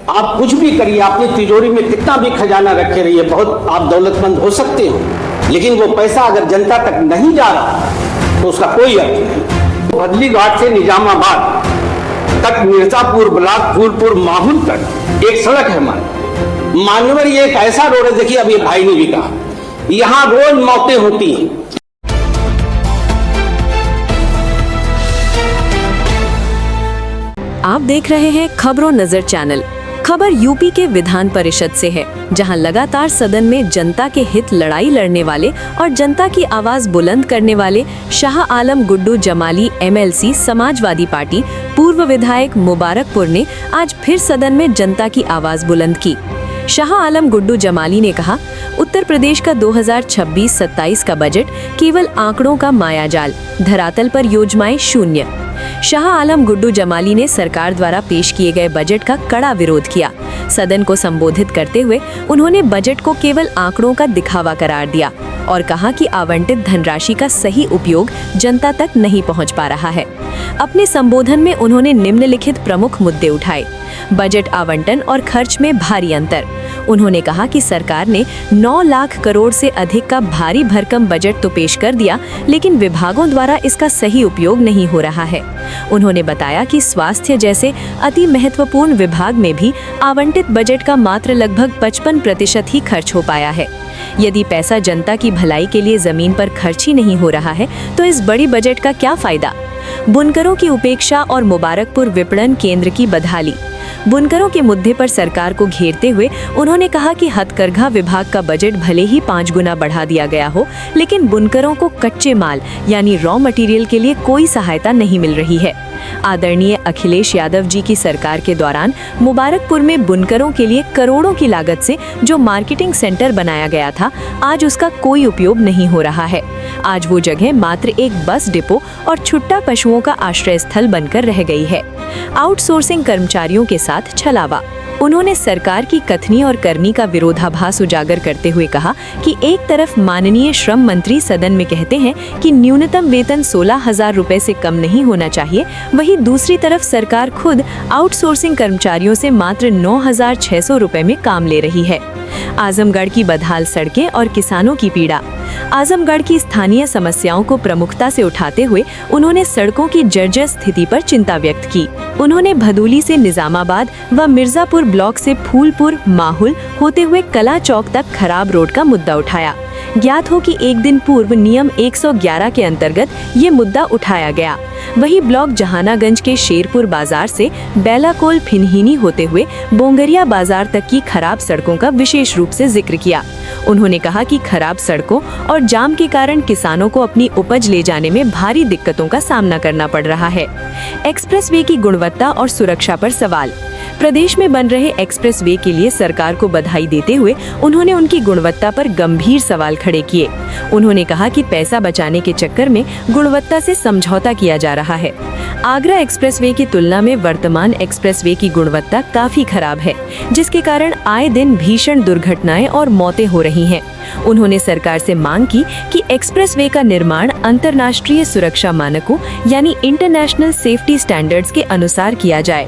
आप कुछ भी करिए, अपनी तिजोरी में कितना भी खजाना रखे रहिए, बहुत आप दौलतमंद हो सकते हो, लेकिन वो पैसा अगर जनता तक नहीं जा रहा तो उसका कोई अर्थ नहीं। बदली घाट से निजामाबाद तक, मिर्जापुर ब्लॉक, फूलपुर, माहौल तक एक सड़क है मान्यवर, ये एक ऐसा रोड है, देखिए अभी भाई ने भी कहा, यहां रोज मौतें होती हैं। आप देख रहे हैं खबरों नजर चैनल। खबर यूपी के विधान परिषद से है, जहां लगातार सदन में जनता के हित लड़ाई लड़ने वाले और जनता की आवाज बुलंद करने वाले शाह आलम गुड्डू जमाली एमएलसी समाजवादी पार्टी पूर्व विधायक मुबारकपुर ने आज फिर सदन में जनता की आवाज बुलंद की। शाह आलम गुड्डू जमाली ने कहा, उत्तर प्रदेश का 2026-27 का बजट केवल आंकड़ों का मायाजाल, धरातल पर योजनाएं शून्य। शाह आलम गुड्डू जमाली ने सरकार द्वारा पेश किए गए बजट का कड़ा विरोध किया। सदन को संबोधित करते हुए उन्होंने बजट को केवल आंकड़ों का दिखावा करार दिया और कहा कि आवंटित धनराशि का सही उपयोग जनता तक नहीं पहुंच पा रहा है। अपने संबोधन में उन्होंने निम्नलिखित प्रमुख मुद्दे उठाए। बजट आवंटन और खर्च में भारी अंतर। उन्होंने कहा कि सरकार ने 9 लाख करोड़ से अधिक का भारी भरकम बजट तो पेश कर दिया, लेकिन विभागों द्वारा इसका सही उपयोग नहीं हो रहा है। उन्होंने बताया कि स्वास्थ्य जैसे अति महत्वपूर्ण विभाग में भी आवंटित बजट का मात्र लगभग 55% ही खर्च हो पाया है। यदि पैसा जनता की भलाई के लिए जमीन पर खर्च ही नहीं हो रहा है तो इस बड़ी बजट का क्या फायदा। बुनकरों की उपेक्षा और मुबारकपुर विपणन केंद्र की बदहाली। बुनकरों के मुद्दे पर सरकार को घेरते हुए उन्होंने कहा कि हथकरघा विभाग का बजट भले ही 5 गुना बढ़ा दिया गया हो, लेकिन बुनकरों को कच्चे माल यानी रॉ मटेरियल के लिए कोई सहायता नहीं मिल रही है। आदरणीय अखिलेश यादव जी की सरकार के दौरान मुबारकपुर में बुनकरों के लिए करोड़ों की लागत से जो मार्केटिंग सेंटर बनाया गया था, आज उसका कोई उपयोग नहीं हो रहा है। आज वो जगह मात्र एक बस डिपो और छुट्टा पशुओं का आश्रय स्थल बनकर रह गई है। आउटसोर्सिंग कर्मचारियों के साथ छलावा। उन्होंने सरकार की कथनी और करनी का विरोधाभास उजागर करते हुए कहा कि एक तरफ माननीय श्रम मंत्री सदन में कहते हैं कि न्यूनतम वेतन 16,000 रुपए से कम नहीं होना चाहिए, वहीं दूसरी तरफ सरकार खुद आउटसोर्सिंग कर्मचारियों से मात्र 9,600 रुपए में काम ले रही है। आजमगढ़ की बदहाल सड़कें और किसानों की पीड़ा। आजमगढ़ की स्थानीय समस्याओं को प्रमुखता से उठाते हुए उन्होंने सड़कों की जर्जर स्थिति पर चिंता व्यक्त की। उन्होंने भदोली से निजामाबाद व मिर्जापुर ब्लॉक से फूलपुर, माहौल होते हुए कला चौक तक खराब रोड का मुद्दा उठाया। ज्ञात हो कि एक दिन पूर्व नियम 111 के अंतर्गत ये मुद्दा उठाया गया। वही ब्लॉक जहानागंज के शेरपुर बाजार से बेलाकोल फिनहीनी होते हुए बोंगरिया बाजार तक की खराब सड़कों का विशेष रूप से जिक्र किया। उन्होंने कहा कि खराब सड़कों और जाम के कारण किसानों को अपनी उपज ले जाने में भारी दिक्कतों का सामना करना पड़ रहा है। एक्सप्रेसवे की गुणवत्ता और सुरक्षा पर सवाल। प्रदेश में बन रहे एक्सप्रेसवे के लिए सरकार को बधाई देते हुए उन्होंने उनकी गुणवत्ता पर गंभीर सवाल खड़े किए। उन्होंने कहा कि पैसा बचाने के चक्कर में गुणवत्ता से समझौता किया जा रहा है। आगरा एक्सप्रेसवे की तुलना में वर्तमान एक्सप्रेसवे की गुणवत्ता काफी खराब है, जिसके कारण आए दिन भीषण दुर्घटनाएं और मौतें हो रही हैं। उन्होंने सरकार से मांग की कि एक्सप्रेसवे का निर्माण अंतर्राष्ट्रीय सुरक्षा मानकों यानी इंटरनेशनल सेफ्टी स्टैंडर्ड्स के अनुसार किया जाए।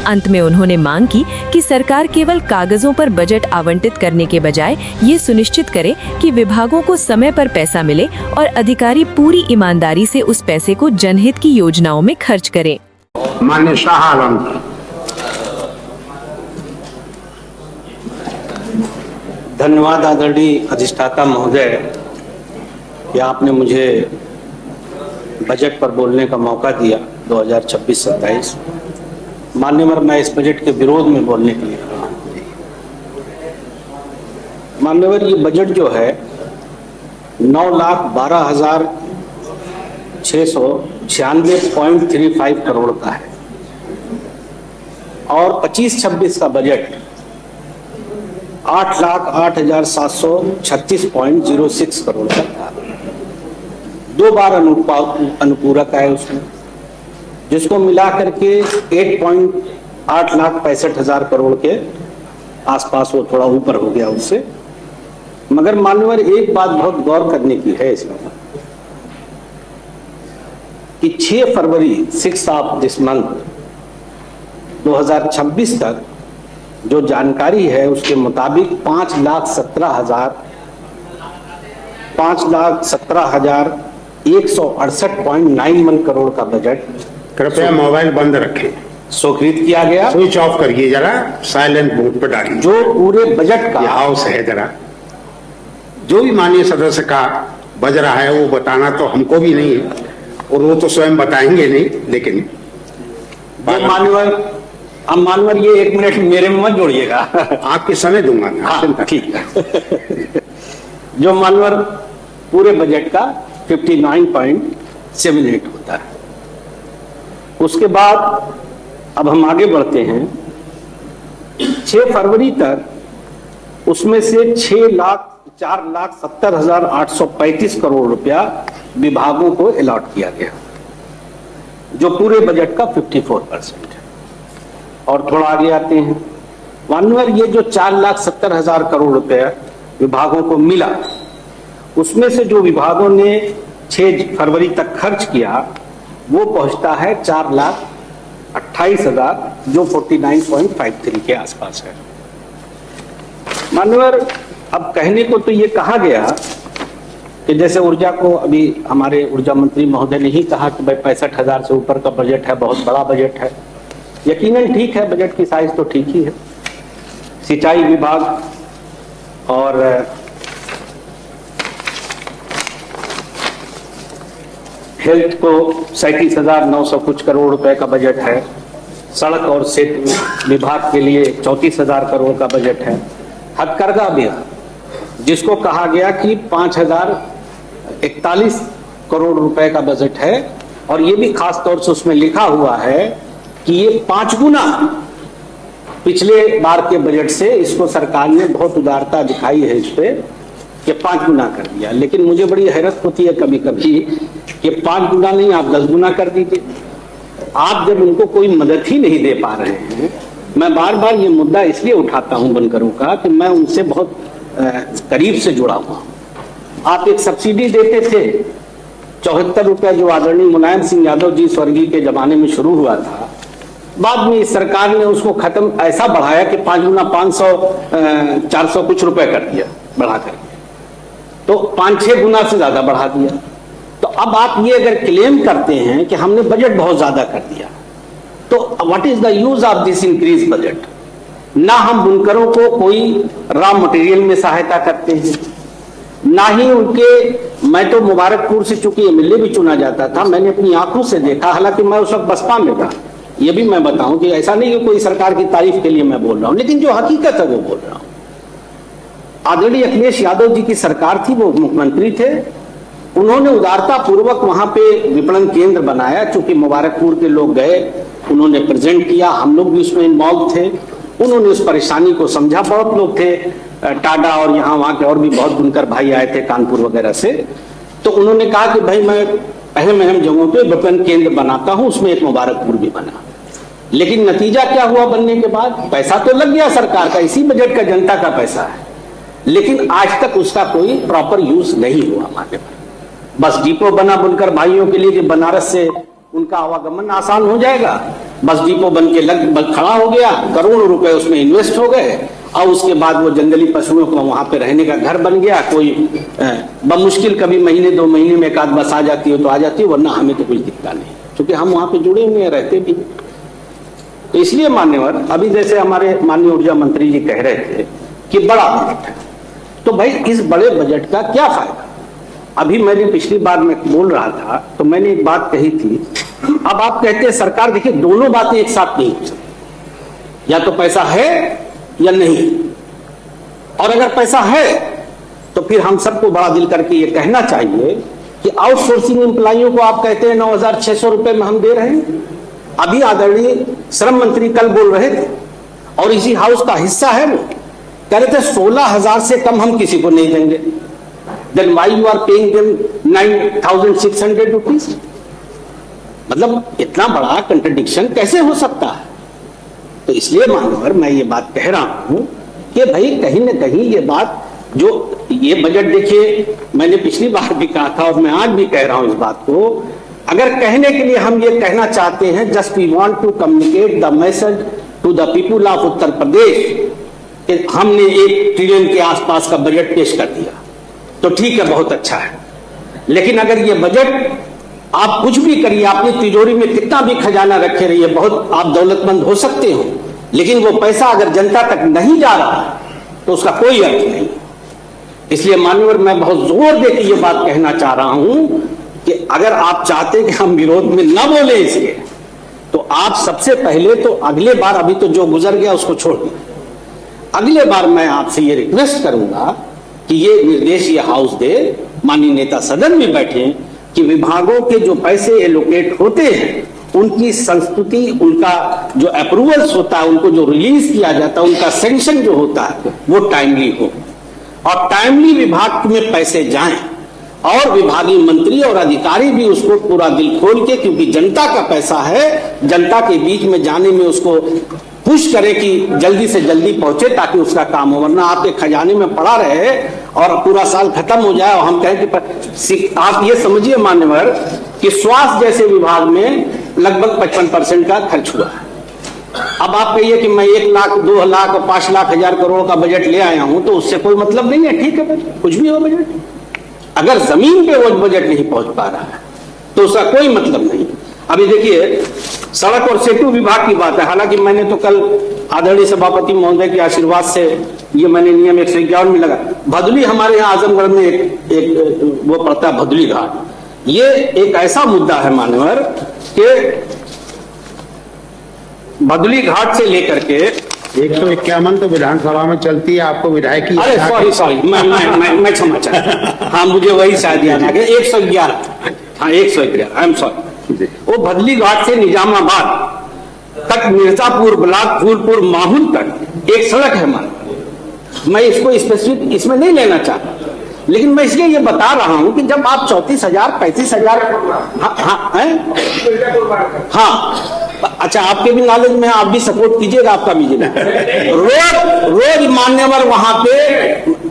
अंत में उन्होंने मांग की कि सरकार केवल कागजों पर बजट आवंटित करने के बजाय ये सुनिश्चित करे कि विभागों को समय पर पैसा मिले और अधिकारी पूरी ईमानदारी से उस पैसे को जनहित की योजनाओं में खर्च करें। माननीय शाह आलम, धन्यवाद आदरणीय अधिष्ठाता महोदय कि आपने मुझे बजट पर बोलने का मौका दिया 2026-27। मान्यवर, मैं इस बजट के विरोध में बोलने के लिए खड़ा हूं। मान्यवर, ये बजट जो है 9,12,696.35 करोड़ का है और 25-26 का बजट 8,08,736.06 करोड़ का था। 2 बार अनुपूरक आए उसमें, जिसको मिला करके 8,65,00,000 करोड़ के आसपास, वो थोड़ा ऊपर हो गया उससे। मगर मान्यवर, एक बात बहुत गौर करने की है इसमें कि 6 फरवरी 6 ऑफ दिस मंथ 2026 तक जो जानकारी है उसके मुताबिक 5,17,168.91 करोड़ का बजट कृपया मोबाइल बंद रखें, स्वीकृत किया गया, स्विच ऑफ करिए, जरा साइलेंट मोड पर डालिए। जो पूरे बजट ये का हाउस है, जरा जो भी माननीय सदस्य का बज रहा है वो बताना तो हमको भी नहीं है और वो तो स्वयं बताएंगे नहीं, लेकिन जो मान्यवर, अब मान्यवर ये 1 मिनट मेरे में मत जोड़िएगा। आपके समय दूंगा मैं। हाँ, ठीक है। जो मान्यवर पूरे बजट का 59.78 होता है। उसके बाद अब हम आगे बढ़ते हैं। 6 फरवरी तक उसमें से 4,70,835 करोड़ रुपया विभागों को अलॉट किया गया, जो पूरे बजट का 54% है। और थोड़ा आगे आते हैं, मान्यवर ये जो 4,70,000 करोड़ रुपया विभागों को मिला, उसमें से जो विभागों ने 6 फरवरी तक खर्च किया वो पहुंचता है 4,28,000, जो 49.53 के आसपास है। मान्यवर अब कहने को तो ये कहा गया कि जैसे ऊर्जा को अभी हमारे ऊर्जा मंत्री महोदय ने ही कहा कि भाई 65,000 से ऊपर का बजट है, बहुत बड़ा बजट है। यकीनन ठीक है, बजट की साइज तो ठीक ही है। सिंचाई विभाग और हेल्थ को 37,900 कुछ करोड़ रुपए का बजट है। सड़क और सेतु विभाग के लिए 34,000 करोड़ का बजट है। हथकरघा विभाग, जिसको कहा गया कि 5,041 करोड़ रुपए का बजट है, और ये भी खास तौर से उसमें लिखा हुआ है कि ये 5 गुना पिछले बार के बजट से, इसको सरकार ने बहुत उदारता दिखाई है इस पे कि 5 गुना कर दिया। लेकिन मुझे बड़ी हैरत होती है कभी कभी कि 5 गुना नहीं, आप 10 गुना कर दीजिए। आप जब उनको कोई मदद ही नहीं दे पा रहे हैं, मैं बार बार ये मुद्दा इसलिए उठाता हूं बनकरों का कि मैं उनसे बहुत करीब से जुड़ा हुआ हूं। आप एक सब्सिडी देते थे 74 रुपया, जो आदरणीय मुलायम सिंह यादव जी स्वर्गीय के जमाने में शुरू हुआ था। बाद में इस सरकार ने उसको खत्म ऐसा बढ़ाया कि 5 गुना 500 400 कुछ रुपए कर दिया बढ़ा करके, तो 5-6 गुना से ज्यादा बढ़ा दिया। तो अब आप ये अगर क्लेम करते हैं कि हमने बजट बहुत ज्यादा कर दिया, तो what is the use of this increase budget? ना हम बुनकरों को कोई रॉ मटेरियल में सहायता करते हैं, ना ही उनके, मैं तो मुबारकपुर से चूंकि एमएलए भी चुना जाता था, मैंने अपनी आंखों से देखा, हालांकि मैं उस वक्त बसपा में था, ये भी मैं बताऊं कि ऐसा नहीं कि कोई सरकार की तारीफ के लिए मैं बोल रहा हूं, लेकिन जो हकीकत है वो बोल रहा हूं। आदरणीय अखिलेश यादव जी की सरकार थी, वो मुख्यमंत्री थे, उन्होंने उदारता पूर्वक वहां पे विपणन केंद्र बनाया। चूंकि मुबारकपुर के लोग गए, उन्होंने प्रेजेंट किया, हम लोग भी उसमें इन्वॉल्व थे, उन्होंने उस परेशानी को समझा। बहुत लोग थे टाडा और यहाँ वहां के और भी बहुत बुनकर भाई आए थे कानपुर वगैरह से, तो उन्होंने कहा कि भाई मैं अहम जगहों पे विपणन केंद्र बनाता हूं, उसमें एक मुबारकपुर भी बना। लेकिन नतीजा क्या हुआ बनने के बाद? पैसा तो लग गया सरकार का, इसी बजट का जनता का पैसा है, लेकिन आज तक उसका कोई प्रॉपर यूज नहीं हुआ हमारे पास। बस डिपो बना बुनकर भाइयों के लिए कि बनारस से उनका आवागमन आसान हो जाएगा, बस डिपो बन के खड़ा हो गया, करोड़ों रुपए उसमें इन्वेस्ट हो गए, और उसके बाद वो जंगली पशुओं को वहां पे रहने का घर बन गया। कोई बमुश्किल कभी महीने 2 महीने में एक आध बस आ जाती हो तो आ जाती हो, वरना हमें तो कुछ दिखता नहीं, क्योंकि हम वहां पे जुड़े हुए हैं, रहते भी। तो इसलिए मान्यवर, अभी जैसे हमारे माननीय ऊर्जा मंत्री जी कह रहे थे कि बड़ा बजट है, तो भाई इस बड़े बजट का क्या फायदा? अभी मैंने पिछली बार मैं बोल रहा था तो मैंने एक बात कही थी। अब आप कहते हैं सरकार, देखिए दोनों बातें एक साथ नहीं हो सकती, या तो पैसा है या नहीं। और अगर पैसा है तो फिर हम सबको बड़ा दिल करके ये कहना चाहिए कि आउटसोर्सिंग एम्प्लॉइयों को आप कहते हैं 9,600 रुपए में हम दे रहे हैं। अभी आदरणीय श्रम मंत्री कल बोल रहे थे, और इसी हाउस का हिस्सा है, वो कह रहे थे 16,000 से कम हम किसी को नहीं देंगे। Then why you are paying them 9,600 rupees? मतलब इतना बड़ा कंट्रडिक्शन कैसे हो सकता है? तो इसलिए मानवर मैं ये बात कह रहा हूं कि भाई कहीं ना कहीं ये बात, जो ये बजट देखिए, मैंने पिछली बार भी कहा था और मैं आज भी कह रहा हूं इस बात को, अगर कहने के लिए हम ये कहना चाहते हैं just we want to communicate the message to the people of Uttar Pradesh कि हमने 1 ट्रिलियन के आसपास का बजट पेश कर दिया, तो ठीक है, बहुत अच्छा है। लेकिन अगर ये बजट आप कुछ भी करिए, अपनी तिजोरी में कितना भी खजाना रखे रहिए, बहुत आप दौलतमंद हो सकते हो, लेकिन वो पैसा अगर जनता तक नहीं जा रहा तो उसका कोई अर्थ नहीं। इसलिए मान्यवर, मैं बहुत जोर देकर ये बात कहना चाह रहा हूं कि अगर आप चाहते कि हम विरोध में न बोले इसके, तो आप सबसे पहले तो अगले बार, अभी तो जो गुजर गया उसको छोड़ दें, अगले बार मैं आपसे ये रिक्वेस्ट करूंगा कि ये निर्देश ये हाउस दे, माननीय नेता सदन में बैठे, कि विभागों के जो पैसे एलोकेट होते हैं उनकी संस्तुति, उनका जो अप्रूवल्स होता है, उनको जो रिलीज किया जाता है, उनका सैंक्शन जो होता है वो टाइमली हो, और टाइमली विभाग में पैसे जाएं, और विभागीय मंत्री और अधिकारी भी उसको पूरा दिल खोल के, क्योंकि जनता का पैसा है, जनता के बीच में जाने में उसको पुश करे कि जल्दी से जल्दी पहुंचे ताकि उसका काम हो, वरना आपके खजाने में पड़ा रहे और पूरा साल खत्म हो जाए और हम कहें कि आप ये समझिए मान्यवर कि स्वास्थ्य जैसे विभाग में लगभग 55% का खर्च हुआ है। अब आप कहिए कि मैं 1 लाख 2 लाख 5 लाख हजार करोड़ का बजट ले आया हूं, तो उससे कोई मतलब नहीं है, ठीक है, कुछ भी हो बजट, अगर जमीन पे वो बजट नहीं पहुंच पा रहा है तो उसका कोई मतलब नहीं। अभी देखिए, सड़क और सेतु विभाग की बात है, हालांकि मैंने तो कल आदरणीय सभापति महोदय के आशीर्वाद से ये मैंने नियम 151 में लगा, भदुली हमारे यहाँ आजमगढ़ में एक वो पड़ता है भदुली घाट, ये एक ऐसा मुद्दा है मान्यवर कि भदुली घाट से लेकर के 151 तो विधानसभा में चलती है, आपको विधायक की, अरे सॉरी मैं क्षमा चाहता, हाँ मुझे वही शायद याद आ गया, 111, हाँ 111, आई एम सॉरी। वो भदली घाट से निजामाबाद तक, मिर्जापुर ब्लॉक, फूलपुर, माहौल तक एक सड़क है मान, मैं इसको स्पेसिफिक इसमें नहीं लेना चाहता, लेकिन मैं इसलिए ये बता रहा हूं कि जब आप 34,000 35,000, हाँ अच्छा, आपके भी नॉलेज में आप भी सपोर्ट कीजिएगा, आपका भी जिला रोज मान्यवर वहां पे,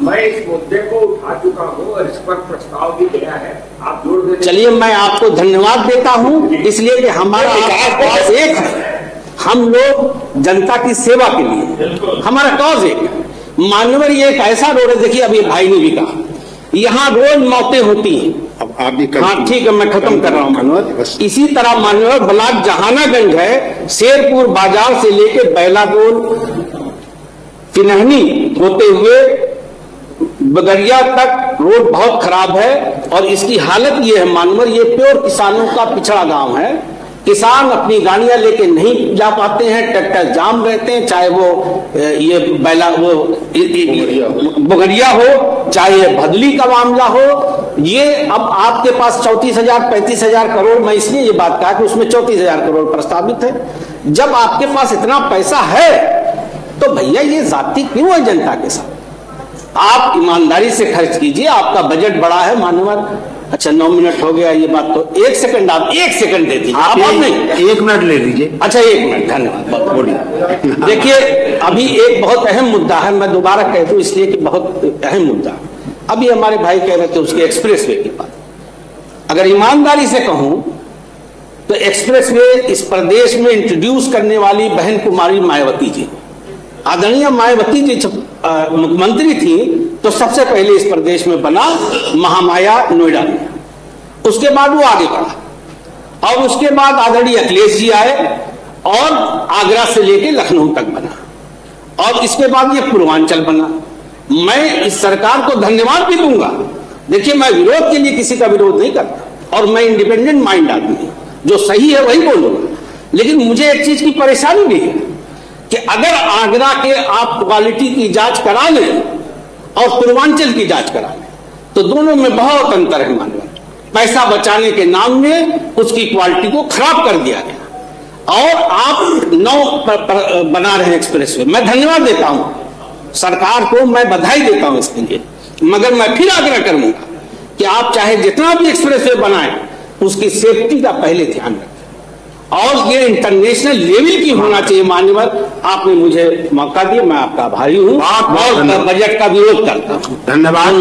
मैं इस मुद्दे को उठा चुका हूं और इस पर प्रस्ताव भी दिया है, आप जोड़ दें। चलिए, मैं आपको धन्यवाद देता हूं, इसलिए कि हमारा कॉज एक है, हम लोग जनता की सेवा के लिए, हमारा कॉज एक है मान्यवर। ये एक ऐसा रोड है, देखिए अभी भाई ने भी कहा, यहाँ रोज मौतें होती हैं। अब आप भी हाँ ठीक है, मैं खत्म कर रहा हूँ मान्यवर। इसी तरह मान्यवर ब्लॉक जहानागंज है, शेरपुर बाजार से लेके बैलागोल पिनहनी होते हुए बगरिया तक रोड बहुत खराब है, और इसकी हालत ये है मानवर, ये प्योर किसानों का पिछड़ा गांव है, किसान अपनी गाड़ियां लेके नहीं जा पाते हैं, ट्रैक्टर जाम रहते हैं, चाहे वो ये बैला वो बगरिया हो, चाहे ये भदली का मामला हो। ये अब आपके पास 34,000 35,000 करोड़, मैं इसलिए ये बात कहा कि उसमें 34,000 करोड़ प्रस्तावित है। जब आपके पास इतना पैसा है तो भैया ये जाति क्यों है जनता के साथ? आप ईमानदारी से खर्च कीजिए, आपका बजट बड़ा है मानवर। अच्छा 9 मिनट हो गया, ये बात तो 1 सेकंड, आप 1 सेकंड दे दीजिए, आप नहीं 1 मिनट ले लीजिए। अच्छा 1 मिनट, धन्यवाद, बोलिए। देखिए अभी एक बहुत अहम मुद्दा है, मैं दोबारा कह दूं इसलिए कि बहुत अहम मुद्दा। अभी हमारे भाई कह रहे थे उसके एक्सप्रेस वे की बात, अगर ईमानदारी से कहूं तो एक्सप्रेस वे इस प्रदेश में इंट्रोड्यूस करने वाली बहन कुमारी मायावती जी, आदरणीय मायावती जी मुख्यमंत्री थी तो सबसे पहले इस प्रदेश में बना महामाया नोएडा में, उसके बाद वो आगे बढ़ा, और उसके बाद आदरणीय अखिलेश जी आए और आगरा से लेके लखनऊ तक बना, और इसके बाद ये पूर्वांचल बना। मैं इस सरकार को धन्यवाद भी दूंगा। देखिए मैं विरोध के लिए किसी का विरोध नहीं करता, और मैं इंडिपेंडेंट माइंड आदमी हूं, जो सही है वही बोलूंगा, लेकिन मुझे एक चीज की परेशानी भी है कि अगर आगरा के आप क्वालिटी की जांच करा लें और पूर्वांचल की जांच करा लें तो दोनों में बहुत अंतर है मानव। पैसा बचाने के नाम में उसकी क्वालिटी को खराब कर दिया गया, और आप 9 बना रहे हैं एक्सप्रेस वे। मैं धन्यवाद देता हूं सरकार को, मैं बधाई देता हूं इसके लिए, मगर मैं फिर आग्रह करूंगा कि आप चाहे जितना भी एक्सप्रेस वे बनाएं उसकी सेफ्टी का पहले ध्यान रखें, और ये इंटरनेशनल लेवल की होना चाहिए मान्यवर। आपने मुझे मौका दिया, मैं आपका आभारी हूं, और बजट का विरोध करता हूं। धन्यवाद।